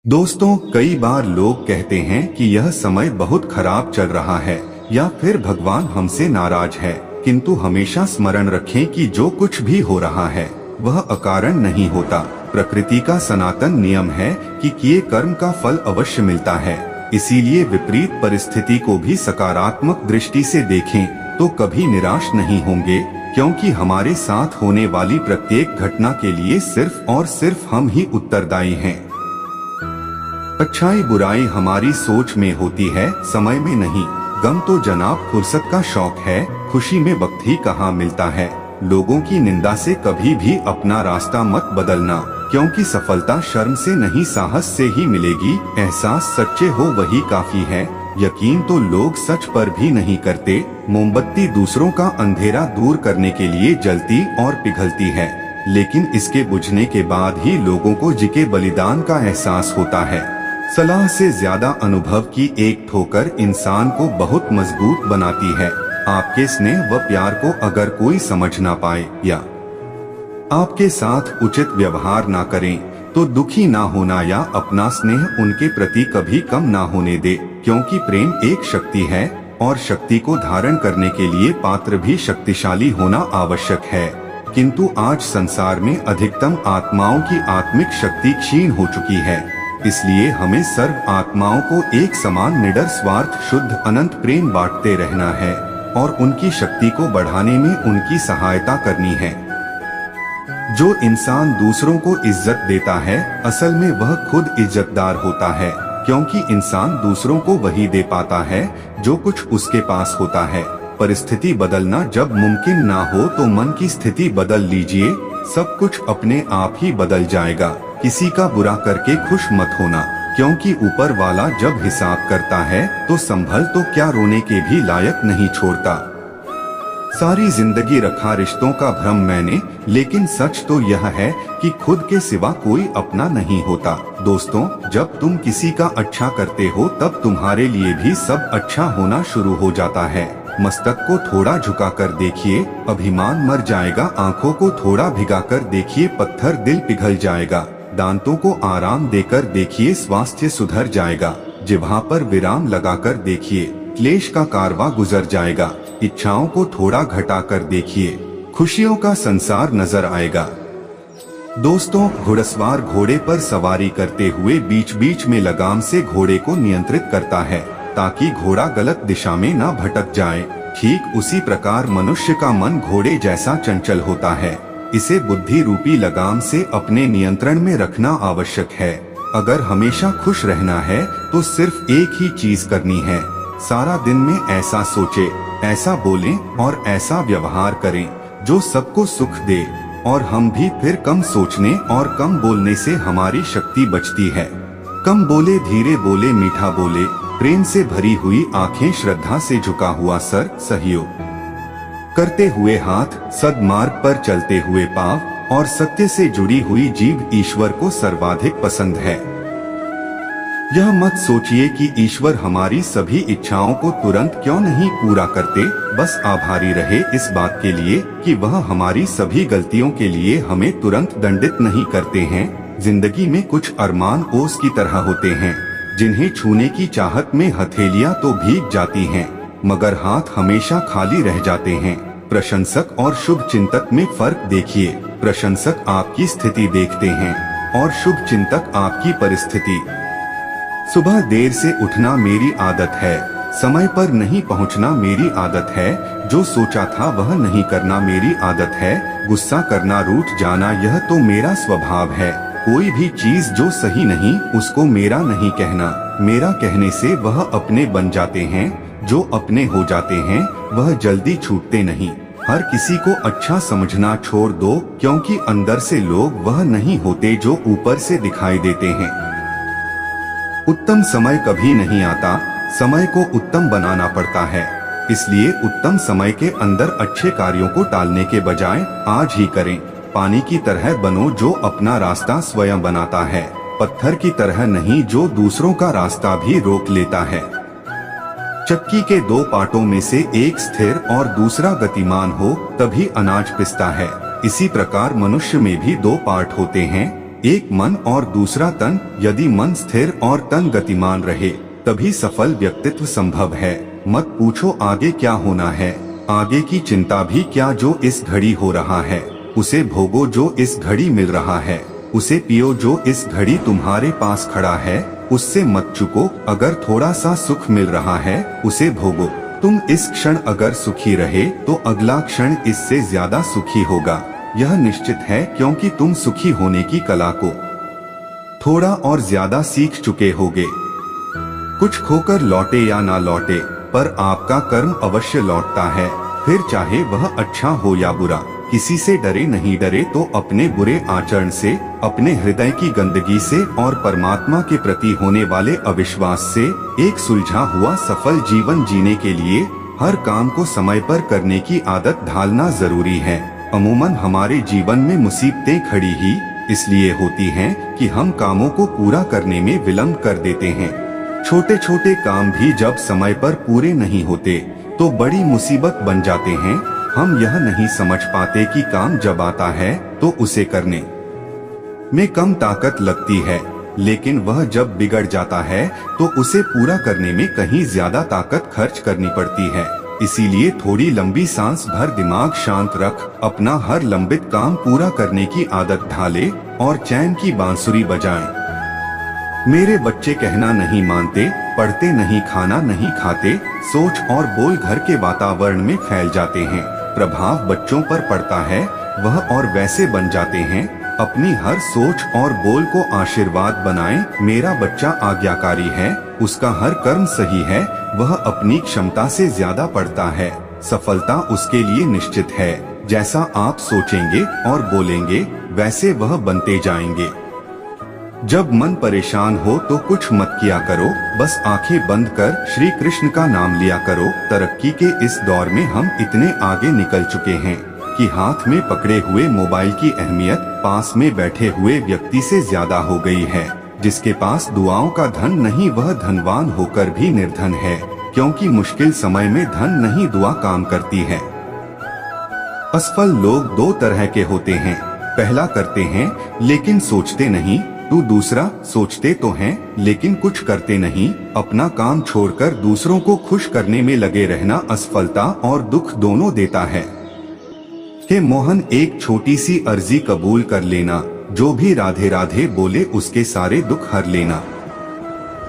दोस्तों, कई बार लोग कहते हैं कि यह समय बहुत खराब चल रहा है या फिर भगवान हमसे नाराज है, किंतु हमेशा स्मरण रखें कि जो कुछ भी हो रहा है वह अकारण नहीं होता। प्रकृति का सनातन नियम है कि किए कर्म का फल अवश्य मिलता है। इसीलिए विपरीत परिस्थिति को भी सकारात्मक दृष्टि से देखें तो कभी निराश नहीं होंगे, क्योंकि हमारे साथ होने वाली प्रत्येक घटना के लिए सिर्फ और सिर्फ हम ही उत्तरदायी हैं। अच्छाई बुराई हमारी सोच में होती है, समय में नहीं। गम तो जनाब फुर्सत का शौक है, खुशी में वक्त ही कहाँ मिलता है। लोगों की निंदा से कभी भी अपना रास्ता मत बदलना, क्योंकि सफलता शर्म से नहीं साहस से ही मिलेगी। एहसास सच्चे हो वही काफी है, यकीन तो लोग सच पर भी नहीं करते। मोमबत्ती दूसरों का अंधेरा दूर करने के लिए जलती और पिघलती है, लेकिन इसके बुझने के बाद ही लोगों को जिके बलिदान का एहसास होता है। सलाह से ज्यादा अनुभव की एक ठोकर इंसान को बहुत मजबूत बनाती है। आपके स्नेह व प्यार को अगर कोई समझ ना पाए या आपके साथ उचित व्यवहार ना करें तो दुखी ना होना या अपना स्नेह उनके प्रति कभी कम ना होने दे, क्योंकि प्रेम एक शक्ति है और शक्ति को धारण करने के लिए पात्र भी शक्तिशाली होना आवश्यक है। किंतु आज संसार में अधिकतम आत्माओं की आत्मिक शक्ति क्षीण हो चुकी है। इसलिए हमें सर्व आत्माओं को एक समान निडर स्वार्थ शुद्ध अनंत प्रेम बांटते रहना है और उनकी शक्ति को बढ़ाने में उनकी सहायता करनी है। जो इंसान दूसरों को इज्जत देता है, असल में वह खुद इज्जतदार होता है, क्योंकि इंसान दूसरों को वही दे पाता है जो कुछ उसके पास होता है। परिस्थिति बदलना जब मुमकिन ना हो तो मन की स्थिति बदल लीजिए, सब कुछ अपने आप ही बदल जाएगा। किसी का बुरा करके खुश मत होना, क्योंकि ऊपर वाला जब हिसाब करता है तो संभल तो क्या रोने के भी लायक नहीं छोड़ता। सारी जिंदगी रखा रिश्तों का भ्रम मैंने, लेकिन सच तो यह है कि खुद के सिवा कोई अपना नहीं होता। दोस्तों, जब तुम किसी का अच्छा करते हो तब तुम्हारे लिए भी सब अच्छा होना शुरू हो जाता है। मस्तक को थोड़ा झुका कर देखिए, अभिमान मर जाएगा। आंखों को थोड़ा भिगा कर देखिए, पत्थर दिल पिघल जाएगा। दांतों को आराम देकर देखिए, स्वास्थ्य सुधर जाएगा। जिह्वा पर विराम लगाकर देखिए, क्लेश का कारवा गुजर जाएगा। इच्छाओं को थोड़ा घटाकर देखिए, खुशियों का संसार नजर आएगा। दोस्तों, घुड़सवार घोड़े पर सवारी करते हुए बीच बीच में लगाम से घोड़े को नियंत्रित करता है, ताकि घोड़ा गलत दिशा में न भटक जाए। ठीक उसी प्रकार मनुष्य का मन घोड़े जैसा चंचल होता है। इसे बुद्धि रूपी लगाम से अपने नियंत्रण में रखना आवश्यक है। अगर हमेशा खुश रहना है तो सिर्फ एक ही चीज करनी है, सारा दिन में ऐसा सोचे, ऐसा बोलें और ऐसा व्यवहार करें जो सबको सुख दे। और हम भी फिर कम सोचने और कम बोलने से हमारी शक्ति बचती है। कम बोले, धीरे बोले, मीठा बोले, प्रेम से भरी हुई आंखें, श्रद्धा से झुका हुआ सर, सहयोग करते हुए हाथ, सद्मार्ग पर चलते हुए पांव और सत्य से जुड़ी हुई जीभ ईश्वर को सर्वाधिक पसंद है। यह मत सोचिए कि ईश्वर हमारी सभी इच्छाओं को तुरंत क्यों नहीं पूरा करते, बस आभारी रहे इस बात के लिए कि वह हमारी सभी गलतियों के लिए हमें तुरंत दंडित नहीं करते हैं। जिंदगी में कुछ अरमान ओस की तरह होते हैं, जिन्हें छूने की चाहत में हथेलियां तो भीग जाती हैं, मगर हाथ हमेशा खाली रह जाते हैं। प्रशंसक और शुभ चिंतक में फर्क देखिए। प्रशंसक आपकी स्थिति देखते हैं और शुभ चिंतक आपकी परिस्थिति। सुबह देर से उठना मेरी आदत है, समय पर नहीं पहुंचना मेरी आदत है, जो सोचा था वह नहीं करना मेरी आदत है, गुस्सा करना, रूठ जाना यह तो मेरा स्वभाव है। कोई भी चीज जो सही नहीं उसको मेरा नहीं कहना, मेरा कहने से वह अपने बन जाते हैं। जो अपने हो जाते हैं वह जल्दी छूटते नहीं। हर किसी को अच्छा समझना छोड़ दो, क्योंकि अंदर से लोग वह नहीं होते जो ऊपर से दिखाई देते हैं। उत्तम समय कभी नहीं आता, समय को उत्तम बनाना पड़ता है। इसलिए उत्तम समय के अंदर अच्छे कार्यों को टालने के बजाय आज ही करें। पानी की तरह बनो जो अपना रास्ता स्वयं बनाता है, पत्थर की तरह नहीं जो दूसरों का रास्ता भी रोक लेता है। चक्की के दो पार्टों में से एक स्थिर और दूसरा गतिमान हो तभी अनाज पिसता है। इसी प्रकार मनुष्य में भी दो पार्ट होते हैं, एक मन और दूसरा तन। यदि मन स्थिर और तन गतिमान रहे तभी सफल व्यक्तित्व संभव है। मत पूछो आगे क्या होना है, आगे की चिंता भी क्या। जो इस घड़ी हो रहा है उसे भोगो, जो इस घड़ी मिल रहा है उसे पियो, जो इस घड़ी तुम्हारे पास खड़ा है उससे मत चूको। अगर थोड़ा सा सुख मिल रहा है उसे भोगो। तुम इस क्षण अगर सुखी रहे तो अगला क्षण इससे ज्यादा सुखी होगा, यह निश्चित है, क्योंकि तुम सुखी होने की कला को थोड़ा और ज्यादा सीख चुके होगे। कुछ खोकर लौटे या ना लौटे, पर आपका कर्म अवश्य लौटता है, फिर चाहे वह अच्छा हो या बुरा। किसी से डरे नहीं, डरे तो अपने बुरे आचरण से, अपने हृदय की गंदगी से और परमात्मा के प्रति होने वाले अविश्वास से। एक सुलझा हुआ सफल जीवन जीने के लिए हर काम को समय पर करने की आदत ढालना जरूरी है। अमूमन हमारे जीवन में मुसीबतें खड़ी ही इसलिए होती हैं कि हम कामों को पूरा करने में विलंब कर देते हैं। छोटे छोटे काम भी जब समय पर पूरे नहीं होते तो बड़ी मुसीबत बन जाते हैं। हम यह नहीं समझ पाते कि काम जब आता है तो उसे करने में कम ताकत लगती है, लेकिन वह जब बिगड़ जाता है तो उसे पूरा करने में कहीं ज्यादा ताकत खर्च करनी पड़ती है। इसीलिए थोड़ी लंबी सांस भर, दिमाग शांत रख, अपना हर लंबित काम पूरा करने की आदत ढाले और चैन की बांसुरी बजाएं। मेरे बच्चे कहना नहीं मानते, पढ़ते नहीं, खाना नहीं खाते, सोच और बोल घर के वातावरण में फैल जाते हैं। प्रभाव बच्चों पर पड़ता है, वह और वैसे बन जाते हैं। अपनी हर सोच और बोल को आशीर्वाद बनाएं। मेरा बच्चा आज्ञाकारी है, उसका हर कर्म सही है, वह अपनी क्षमता से ज्यादा पढ़ता है, सफलता उसके लिए निश्चित है। जैसा आप सोचेंगे और बोलेंगे वैसे वह बनते जाएंगे। जब मन परेशान हो तो कुछ मत किया करो, बस आंखें बंद कर श्री कृष्ण का नाम लिया करो। तरक्की के इस दौर में हम इतने आगे निकल चुके हैं कि हाथ में पकड़े हुए मोबाइल की अहमियत पास में बैठे हुए व्यक्ति से ज्यादा हो गई है। जिसके पास दुआओं का धन नहीं वह धनवान होकर भी निर्धन है, क्योंकि मुश्किल समय में धन नहीं दुआ काम करती है। असफल लोग दो तरह के होते हैं, पहला करते हैं लेकिन सोचते नहीं, तो दूसरा सोचते तो हैं लेकिन कुछ करते नहीं। अपना काम छोड़कर दूसरों को खुश करने में लगे रहना असफलता और दुख दोनों देता है। हे मोहन, एक छोटी सी अर्जी कबूल कर लेना, जो भी राधे राधे बोले उसके सारे दुख हर लेना।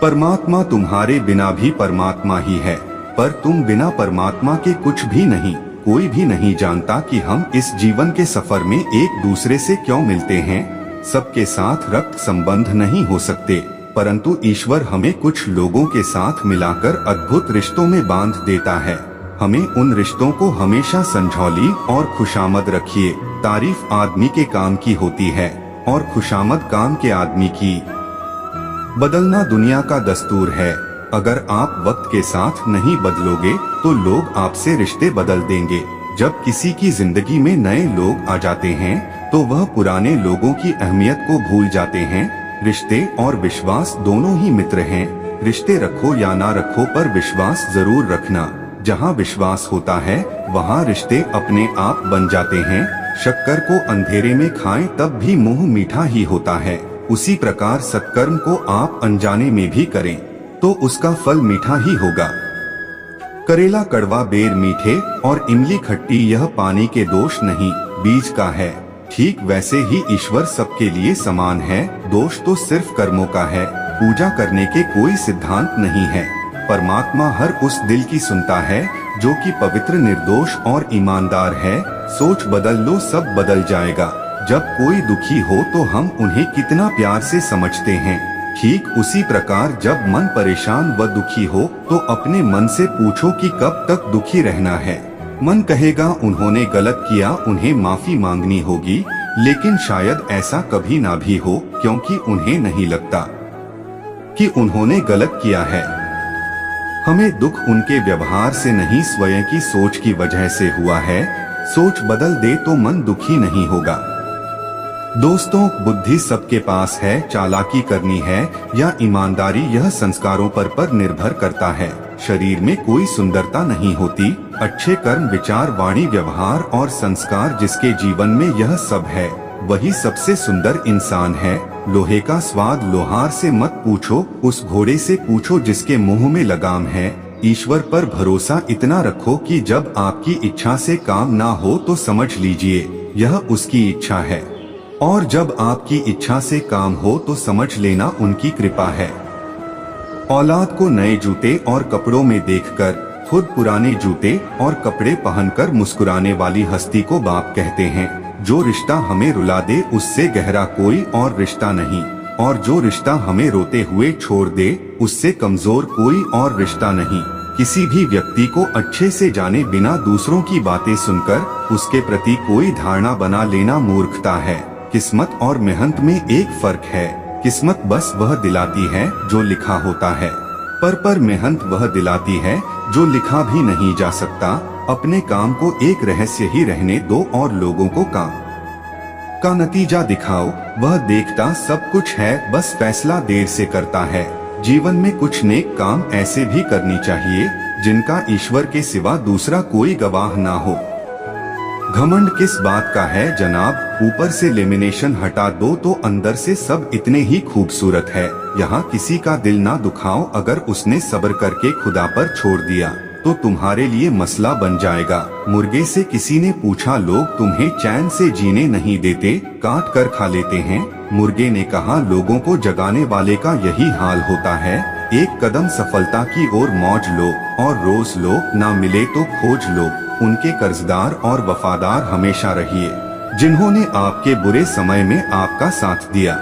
परमात्मा तुम्हारे बिना भी परमात्मा ही है, पर तुम बिना परमात्मा के कुछ भी नहीं। कोई भी नहीं जानता कि हम इस जीवन के सफर में एक दूसरे से क्यों मिलते हैं। सबके साथ रक्त संबंध नहीं हो सकते, परंतु ईश्वर हमें कुछ लोगों के साथ मिलाकर अद्भुत रिश्तों में बांध देता है। हमें उन रिश्तों को हमेशा संजौली और खुशामद रखिए। तारीफ आदमी के काम की होती है और खुशामद काम के आदमी की। बदलना दुनिया का दस्तूर है, अगर आप वक्त के साथ नहीं बदलोगे तो लोग आपसे रिश्ते बदल देंगे। जब किसी की जिंदगी में नए लोग आ जाते हैं तो वह पुराने लोगों की अहमियत को भूल जाते हैं। रिश्ते और विश्वास दोनों ही मित्र हैं। रिश्ते रखो या ना रखो, पर विश्वास जरूर रखना। जहाँ विश्वास होता है वहाँ रिश्ते अपने आप बन जाते हैं। शक्कर को अंधेरे में खाएं तब भी मुंह मीठा ही होता है, उसी प्रकार सत्कर्म को आप अनजाने में भी करें तो उसका फल मीठा ही होगा। करेला कड़वा, बेर मीठे और इमली खट्टी, यह पानी के दोष नहीं बीज का है। ठीक वैसे ही ईश्वर सबके लिए समान है, दोष तो सिर्फ कर्मों का है। पूजा करने के कोई सिद्धांत नहीं है। परमात्मा हर उस दिल की सुनता है जो कि पवित्र, निर्दोष और ईमानदार है। सोच बदल लो, सब बदल जाएगा। जब कोई दुखी हो तो हम उन्हें कितना प्यार से समझते हैं, ठीक उसी प्रकार जब मन परेशान व दुखी हो तो अपने मन से पूछो कि कब तक दुखी रहना है। मन कहेगा उन्होंने गलत किया, उन्हें माफी मांगनी होगी, लेकिन शायद ऐसा कभी ना भी हो, क्योंकि उन्हें नहीं लगता कि उन्होंने गलत किया है। हमें दुख उनके व्यवहार से नहीं, स्वयं की सोच की वजह से हुआ है। सोच बदल दे तो मन दुखी नहीं होगा। दोस्तों, बुद्धि सबके पास है, चालाकी करनी है या ईमानदारी, यह संस्कारों पर निर्भर करता है। शरीर में कोई सुंदरता नहीं होती। अच्छे कर्म, विचार, वाणी, व्यवहार और संस्कार जिसके जीवन में यह सब है, वही सबसे सुंदर इंसान है। लोहे का स्वाद लोहार से मत पूछो, उस घोड़े से पूछो जिसके मुंह में लगाम है। ईश्वर पर भरोसा इतना रखो कि जब आपकी इच्छा से काम ना हो तो समझ लीजिए यह उसकी इच्छा है, और जब आपकी इच्छा से काम हो तो समझ लेना उनकी कृपा है। औलाद को नए जूते और कपड़ों में देखकर खुद पुराने जूते और कपड़े पहनकर मुस्कुराने वाली हस्ती को बाप कहते हैं। जो रिश्ता हमें रुला दे उससे गहरा कोई और रिश्ता नहीं, और जो रिश्ता हमें रोते हुए छोड़ दे उससे कमजोर कोई और रिश्ता नहीं। किसी भी व्यक्ति को अच्छे से जाने बिना दूसरों की बातें सुनकर उसके प्रति कोई धारणा बना लेना मूर्खता है। किस्मत और मेहनत में एक फर्क है। किस्मत बस वह दिलाती है जो लिखा होता है, पर मेहनत वह दिलाती है जो लिखा भी नहीं जा सकता। अपने काम को एक रहस्य ही रहने दो और लोगों को काम का नतीजा दिखाओ। वह देखता सब कुछ है, बस फैसला देर से करता है। जीवन में कुछ नेक काम ऐसे भी करनी चाहिए जिनका ईश्वर के सिवा दूसरा कोई गवाह ना हो। घमंड किस बात का है जनाब, ऊपर से लेमिनेशन हटा दो तो अंदर से सब इतने ही खूबसूरत है। यहाँ किसी का दिल ना दुखाओ, अगर उसने सब्र करके खुदा पर छोड़ दिया तो तुम्हारे लिए मसला बन जाएगा। मुर्गे से किसी ने पूछा, लोग तुम्हें चैन से जीने नहीं देते, काट कर खा लेते हैं। मुर्गे ने कहा, लोगों को जगाने वाले का यही हाल होता है। एक कदम सफलता की ओर मौज लो और रोज लो, ना मिले तो खोज लो। उनके कर्जदार और वफादार हमेशा रहिए जिन्होंने आपके बुरे समय में आपका साथ दिया।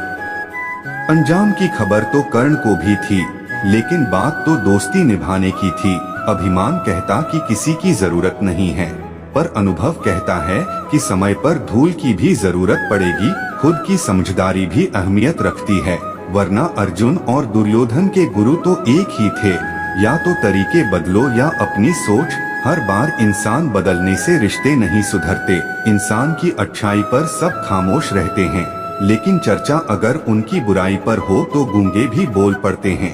अंजाम की खबर तो कर्ण को भी थी, लेकिन बात तो दोस्ती निभाने की थी। अभिमान कहता कि किसी की जरूरत नहीं है, पर अनुभव कहता है कि समय पर धूल की भी जरूरत पड़ेगी। खुद की समझदारी भी अहमियत रखती है, वरना अर्जुन और दुर्योधन के गुरु तो एक ही थे। या तो तरीके बदलो या अपनी सोच। हर बार इंसान बदलने से रिश्ते नहीं सुधरते। इंसान की अच्छाई पर सब खामोश रहते हैं, लेकिन चर्चा अगर उनकी बुराई पर हो तो गूंगे भी बोल पड़ते हैं।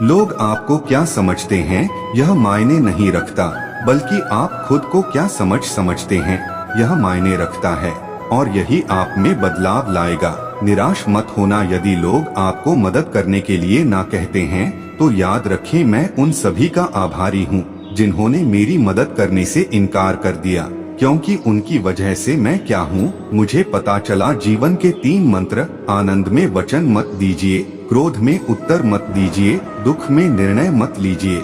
लोग आपको क्या समझते हैं यह मायने नहीं रखता, बल्कि आप खुद को क्या समझते हैं यह मायने रखता है, और यही आप में बदलाव लाएगा। निराश मत होना यदि लोग आपको मदद करने के लिए ना कहते हैं, तो याद रखें मैं उन सभी का आभारी हूँ जिन्होंने मेरी मदद करने से इनकार कर दिया, क्योंकि उनकी वजह से मैं क्या हूँ मुझे पता चला। जीवन के 3 मंत्र: आनंद में वचन मत दीजिए, क्रोध में उत्तर मत दीजिए, दुख में निर्णय मत लीजिए।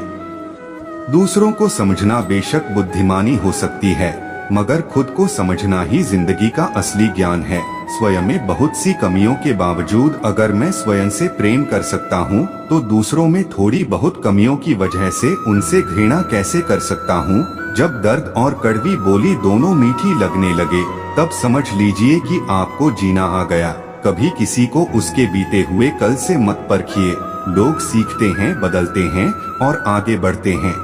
दूसरों को समझना बेशक बुद्धिमानी हो सकती है, मगर खुद को समझना ही जिंदगी का असली ज्ञान है। स्वयं में बहुत सी कमियों के बावजूद अगर मैं स्वयं से प्रेम कर सकता हूँ, तो दूसरों में थोड़ी बहुत कमियों की वजह से उनसे घृणा कैसे कर सकता हूँ। जब दर्द और कड़वी बोली दोनों मीठी लगने लगे, तब समझ लीजिए कि आपको जीना आ गया। कभी किसी को उसके बीते हुए कल से मत परखिए। लोग सीखते हैं, बदलते हैं और आगे बढ़ते हैं।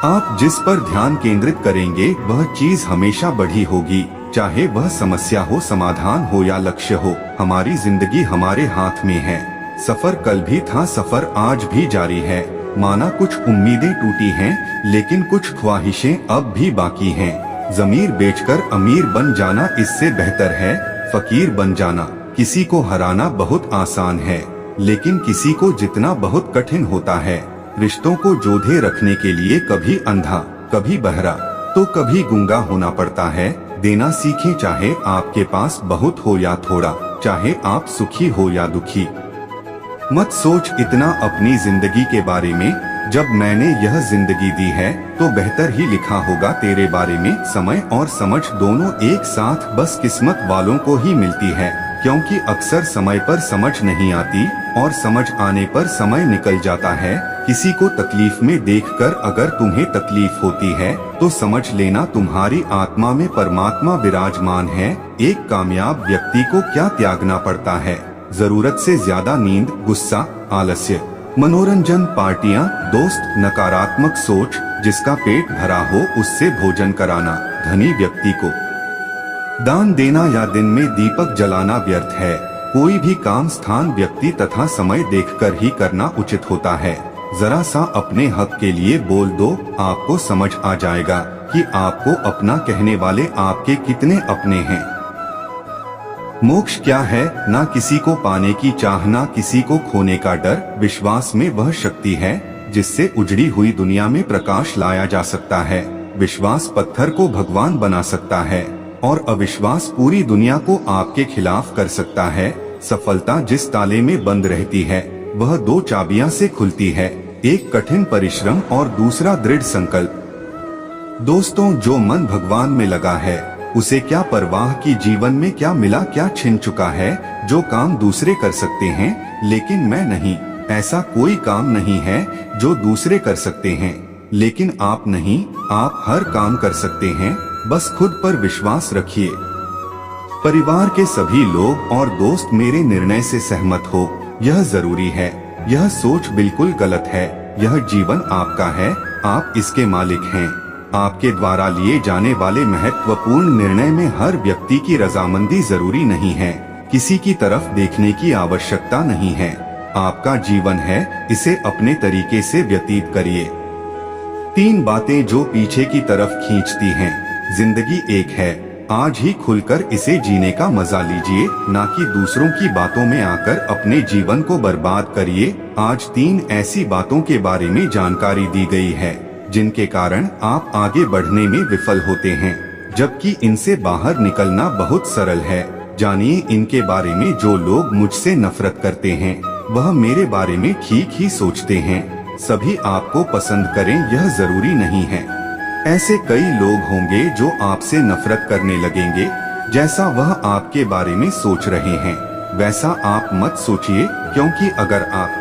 आप जिस पर ध्यान केंद्रित करेंगे वह चीज हमेशा बड़ी होगी, चाहे वह समस्या हो, समाधान हो या लक्ष्य हो। हमारी जिंदगी हमारे हाथ में है। सफर कल भी था, सफर आज भी जारी है। माना कुछ उम्मीदें टूटी हैं, लेकिन कुछ ख्वाहिशें अब भी बाकी हैं। जमीर बेचकर अमीर बन जाना इससे बेहतर है फकीर बन जाना। किसी को हराना बहुत आसान है, लेकिन किसी को जितना बहुत कठिन होता है। रिश्तों को जोधे रखने के लिए कभी अंधा, कभी बहरा, तो कभी गूंगा होना पड़ता है। देना सीखें, चाहे आपके पास बहुत हो या थोड़ा, चाहे आप सुखी हो या दुखी। मत सोच इतना अपनी जिंदगी के बारे में, जब मैंने यह जिंदगी दी है तो बेहतर ही लिखा होगा तेरे बारे में। समय और समझ दोनों एक साथ बस किस्मत वालों को ही मिलती है, क्योंकि अक्सर समय पर समझ नहीं आती और समझ आने पर समय निकल जाता है। किसी को तकलीफ में देखकर अगर तुम्हें तकलीफ होती है तो समझ लेना तुम्हारी आत्मा में परमात्मा विराजमान है। एक कामयाब व्यक्ति को क्या त्यागना पड़ता है? जरूरत से ज्यादा नींद, गुस्सा, आलस्य, मनोरंजन, पार्टियां, दोस्त, नकारात्मक सोच। जिसका पेट भरा हो उससे भोजन कराना। धनी व्यक्ति को दान देना या दिन में दीपक जलाना व्यर्थ है। कोई भी काम स्थान, व्यक्ति तथा समय देखकर ही करना उचित होता है। जरा सा अपने हक के लिए बोल दो, आपको समझ आ जाएगा कि आपको अपना कहने वाले आपके कितने अपने हैं। मोक्ष क्या है? ना किसी को पाने की चाह, ना किसी को खोने का डर। विश्वास में वह शक्ति है जिससे उजड़ी हुई दुनिया में प्रकाश लाया जा सकता है। विश्वास पत्थर को भगवान बना सकता है और अविश्वास पूरी दुनिया को आपके खिलाफ कर सकता है। सफलता जिस ताले में बंद रहती है वह 2 चाबियां से खुलती है, एक कठिन परिश्रम और दूसरा दृढ़ संकल्प। दोस्तों, जो मन भगवान में लगा है उसे क्या परवाह कि जीवन में क्या मिला क्या छिन चुका है। जो काम दूसरे कर सकते हैं लेकिन मैं नहीं, ऐसा कोई काम नहीं है जो दूसरे कर सकते हैं लेकिन आप नहीं। आप हर काम कर सकते हैं, बस खुद पर विश्वास रखिए। परिवार के सभी लोग और दोस्त मेरे निर्णय से सहमत हो, यह जरूरी है। यह सोच बिल्कुल गलत है। यह जीवन आपका है, आप इसके मालिक हैं। आपके द्वारा लिए जाने वाले महत्वपूर्ण निर्णय में हर व्यक्ति की रजामंदी जरूरी नहीं है। किसी की तरफ देखने की आवश्यकता नहीं है। आपका जीवन है, इसे अपने तरीके से व्यतीत करिए। 3 बातें जो पीछे की तरफ खींचती हैं। जिंदगी एक है, आज ही खुलकर इसे जीने का मजा लीजिए, ना कि दूसरों की बातों में आकर अपने जीवन को बर्बाद करिए। आज 3 ऐसी बातों के बारे में जानकारी दी गई है जिनके कारण आप आगे बढ़ने में विफल होते हैं, जबकि इनसे बाहर निकलना बहुत सरल है। जानिए इनके बारे में। जो लोग मुझसे नफरत करते हैं वह मेरे बारे में ठीक ही सोचते हैं। सभी आपको पसंद करें यह जरूरी नहीं है। ऐसे कई लोग होंगे जो आपसे नफरत करने लगेंगे। जैसा वह आपके बारे में सोच रहे हैं वैसा आप मत सोचिए, क्योंकि अगर आप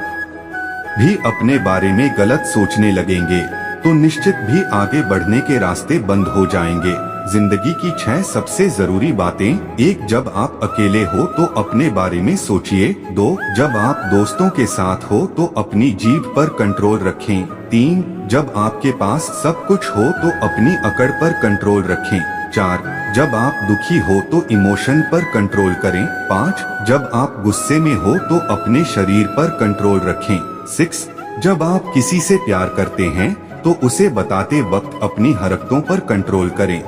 भी अपने बारे में गलत सोचने लगेंगे तो निश्चित भी आगे बढ़ने के रास्ते बंद हो जाएंगे। जिंदगी की 6 सबसे जरूरी बातें। 1. जब आप अकेले हो तो अपने बारे में सोचिए। 2. जब आप दोस्तों के साथ हो तो अपनी जीभ पर कंट्रोल रखें। 3. जब आपके पास सब कुछ हो तो अपनी अकड़ पर कंट्रोल रखें। 4. जब आप दुखी हो तो इमोशन पर कंट्रोल करें। 5. जब आप गुस्से में हो तो अपने शरीर पर कंट्रोल रखें। 6. जब आप किसी से प्यार करते हैं तो उसे बताते वक्त अपनी हरकतों पर कंट्रोल करें।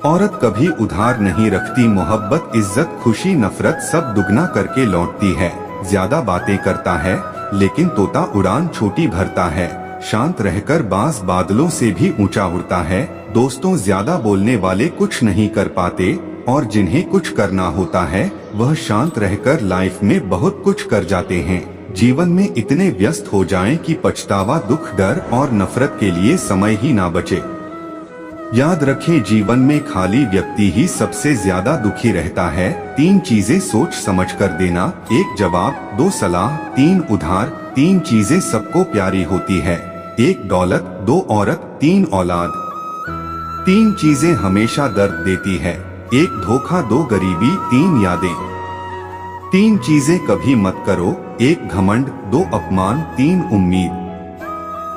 औरत कभी उधार नहीं रखती। मोहब्बत, इज्जत, खुशी, नफरत सब दुगना करके लौटती है। ज्यादा बातें करता है लेकिन तोता उड़ान छोटी भरता है। शांत रहकर बाज बादलों से भी ऊंचा उड़ता है। दोस्तों, ज्यादा बोलने वाले कुछ नहीं कर पाते और जिन्हें कुछ करना होता है वह शांत रहकर लाइफ में बहुत कुछ कर जाते हैं। जीवन में इतने व्यस्त हो जाएं कि पछतावा, दुख, डर और नफरत के लिए समय ही ना बचे। याद रखें, जीवन में खाली व्यक्ति ही सबसे ज्यादा दुखी रहता है। 3 चीजें सोच समझ कर देना। 1 जवाब, 2 सलाह, 3 उधार। 3 चीजें सबको प्यारी होती है। 1 दौलत, 2 औरत, 3 औलाद। 3 चीजें हमेशा दर्द देती है। 1 धोखा, 2 गरीबी, 3 यादें। 3 चीजें कभी मत करो। 1 घमंड, 2 अपमान, 3 उम्मीद।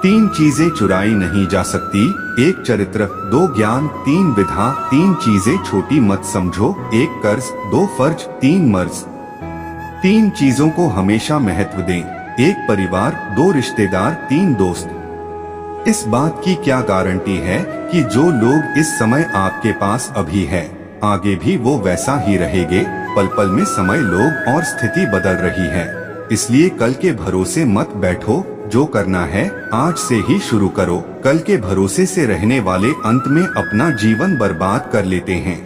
3 चीजें चुराई नहीं जा सकती। 1 चरित्र, 2 ज्ञान, 3 विधा। 3 चीजें छोटी मत समझो। 1 कर्ज, 2 फर्ज, 3 मर्ज। 3 चीजों को हमेशा महत्व दें। 1 परिवार, 2 रिश्तेदार, 3 दोस्त। इस बात की क्या गारंटी है कि जो लोग इस समय आपके पास अभी है आगे भी वो वैसा ही रहेंगे। पल पल में समय, लोग और स्थिति बदल रही है, इसलिए कल के भरोसे मत बैठो। जो करना है आज से ही शुरू करो। कल के भरोसे से रहने वाले अंत में अपना जीवन बर्बाद कर लेते हैं।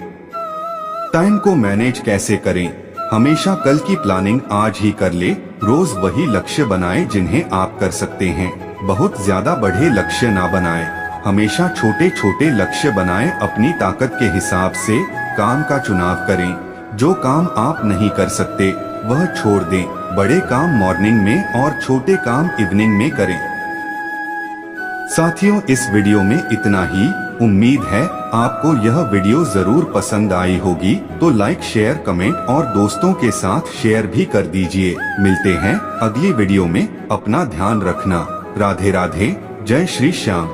टाइम को मैनेज कैसे करें? हमेशा कल की प्लानिंग आज ही कर ले। रोज वही लक्ष्य बनाएं जिन्हें आप कर सकते हैं। बहुत ज्यादा बड़े लक्ष्य ना बनाएं। हमेशा छोटे छोटे लक्ष्य बनाएं। अपनी ताकत के हिसाब से काम का चुनाव करें। जो काम आप नहीं कर सकते वह छोड़ दें। बड़े काम मॉर्निंग में और छोटे काम इवनिंग में करें। साथियों, इस वीडियो में इतना ही। उम्मीद है आपको यह वीडियो जरूर पसंद आई होगी, तो लाइक, शेयर, कमेंट और दोस्तों के साथ शेयर भी कर दीजिए। मिलते हैं अगली वीडियो में। अपना ध्यान रखना। राधे राधे। जय श्री श्याम।